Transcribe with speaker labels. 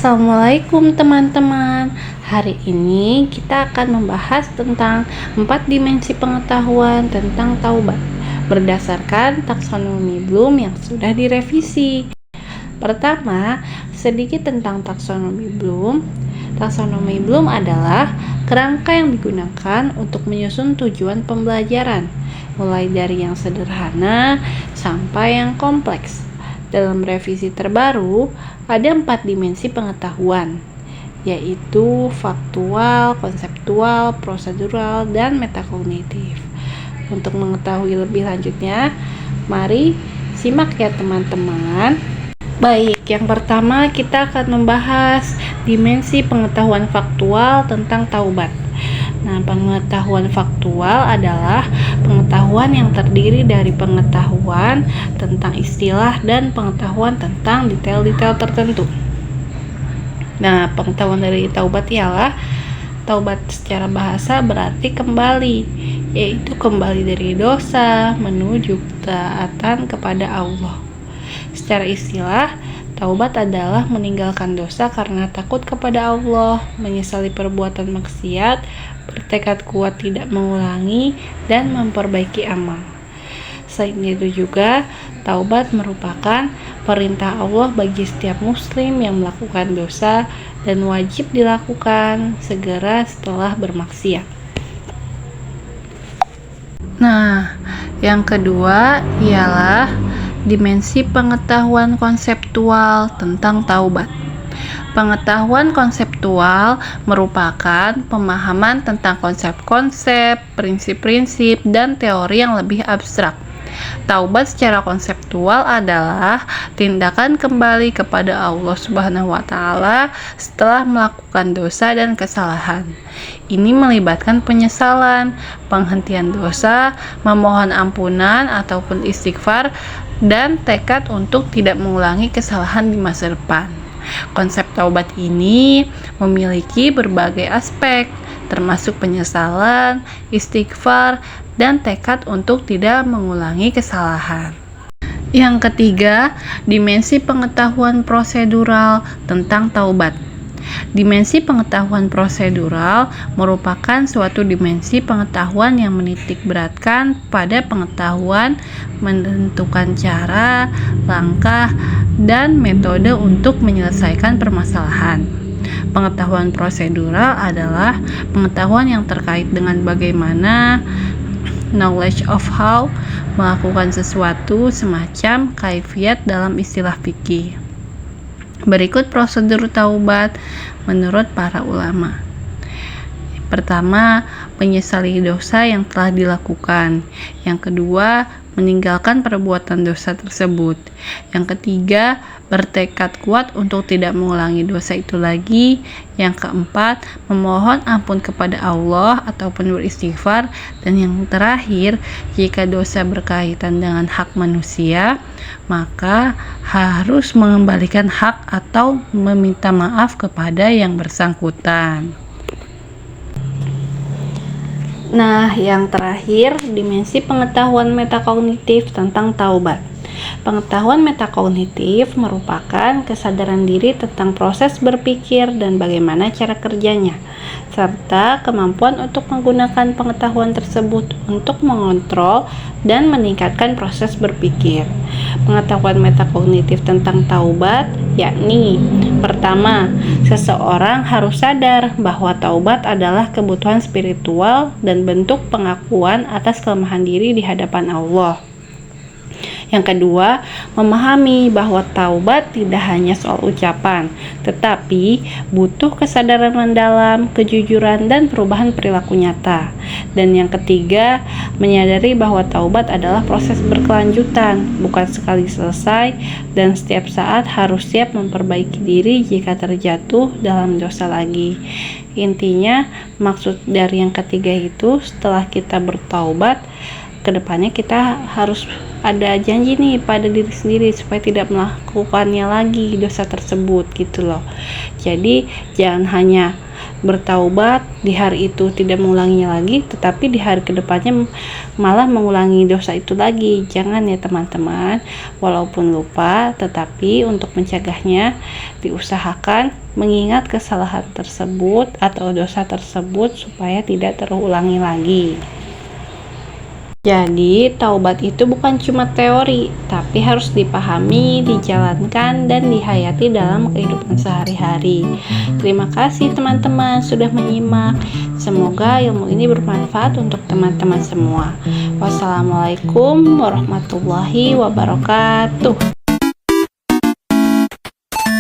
Speaker 1: Assalamualaikum teman-teman. Hari ini kita akan membahas tentang 4 dimensi pengetahuan tentang taubat berdasarkan taksonomi Bloom yang sudah direvisi. Pertama, sedikit tentang taksonomi Bloom. Taksonomi Bloom adalah kerangka yang digunakan untuk menyusun tujuan pembelajaran, mulai dari yang sederhana sampai yang kompleks. Dalam revisi terbaru, ada 4 dimensi pengetahuan, yaitu faktual, konseptual, prosedural, dan metakognitif. Untuk mengetahui lebih lanjutnya, mari simak ya teman-teman. Baik, yang pertama kita akan membahas dimensi pengetahuan faktual tentang taubat. Nah, pengetahuan faktual adalah pengetahuan yang terdiri dari pengetahuan tentang istilah dan pengetahuan tentang detail-detail tertentu. Nah, pengetahuan dari taubat ialah taubat secara bahasa berarti kembali, yaitu kembali dari dosa menuju ketaatan kepada Allah. Secara istilah, taubat adalah meninggalkan dosa karena takut kepada Allah, menyesali perbuatan maksiat, bertekad kuat tidak mengulangi, dan memperbaiki amal. Selain itu juga, taubat merupakan perintah Allah bagi setiap muslim yang melakukan dosa dan wajib dilakukan segera setelah bermaksiat. Nah, yang kedua ialah dimensi pengetahuan konseptual tentang taubat. Pengetahuan konseptual merupakan pemahaman tentang konsep-konsep, prinsip-prinsip, dan teori yang lebih abstrak. Taubat secara konseptual adalah tindakan kembali kepada Allah Subhanahu wa Ta'ala setelah melakukan dosa dan kesalahan. Ini melibatkan penyesalan, penghentian dosa, memohon ampunan ataupun istighfar, dan tekad untuk tidak mengulangi kesalahan di masa depan. Konsep taubat ini memiliki berbagai aspek, termasuk penyesalan, istighfar, dan tekad untuk tidak mengulangi kesalahan. Yang ketiga, dimensi pengetahuan prosedural tentang taubat. Dimensi pengetahuan prosedural merupakan suatu dimensi pengetahuan yang menitik beratkan pada pengetahuan menentukan cara, langkah, dan metode untuk menyelesaikan permasalahan. Pengetahuan prosedural adalah pengetahuan yang terkait dengan bagaimana, knowledge of how, melakukan sesuatu, semacam kaifiat dalam istilah fikih. Berikut prosedur taubat menurut para ulama. Pertama, menyesali dosa yang telah dilakukan. Yang kedua, meninggalkan perbuatan dosa tersebut. Yang ketiga, bertekad kuat untuk tidak mengulangi dosa itu lagi. Yang keempat, memohon ampun kepada Allah ataupun beristighfar. Dan yang terakhir, jika dosa berkaitan dengan hak manusia, maka harus mengembalikan hak atau meminta maaf kepada yang bersangkutan. Nah, yang terakhir, dimensi pengetahuan metakognitif tentang taubat. Pengetahuan metakognitif merupakan kesadaran diri tentang proses berpikir dan bagaimana cara kerjanya, serta kemampuan untuk menggunakan pengetahuan tersebut untuk mengontrol dan meningkatkan proses berpikir. Pengetahuan metakognitif tentang taubat yakni: pertama, seseorang harus sadar bahwa taubat adalah kebutuhan spiritual dan bentuk pengakuan atas kelemahan diri di hadapan Allah. Yang kedua, memahami bahwa taubat tidak hanya soal ucapan, tetapi butuh kesadaran mendalam, kejujuran, dan perubahan perilaku nyata. Dan yang ketiga, menyadari bahwa taubat adalah proses berkelanjutan, bukan sekali selesai, dan setiap saat harus siap memperbaiki diri jika terjatuh dalam dosa lagi. Intinya, maksud dari yang ketiga itu, setelah kita bertaubat, kedepannya kita harus ada janji nih pada diri sendiri supaya tidak melakukannya lagi dosa tersebut gitu loh. Jadi jangan hanya bertaubat di hari itu tidak mengulanginya lagi, tetapi di hari kedepannya malah mengulangi dosa itu lagi. Jangan ya teman-teman, walaupun lupa, tetapi untuk mencegahnya diusahakan mengingat kesalahan tersebut atau dosa tersebut supaya tidak terulangi lagi. Jadi, taubat itu bukan cuma teori, tapi harus dipahami, dijalankan, dan dihayati dalam kehidupan sehari-hari. Terima kasih teman-teman sudah menyimak. Semoga ilmu ini bermanfaat untuk teman-teman semua. Wassalamualaikum warahmatullahi wabarakatuh.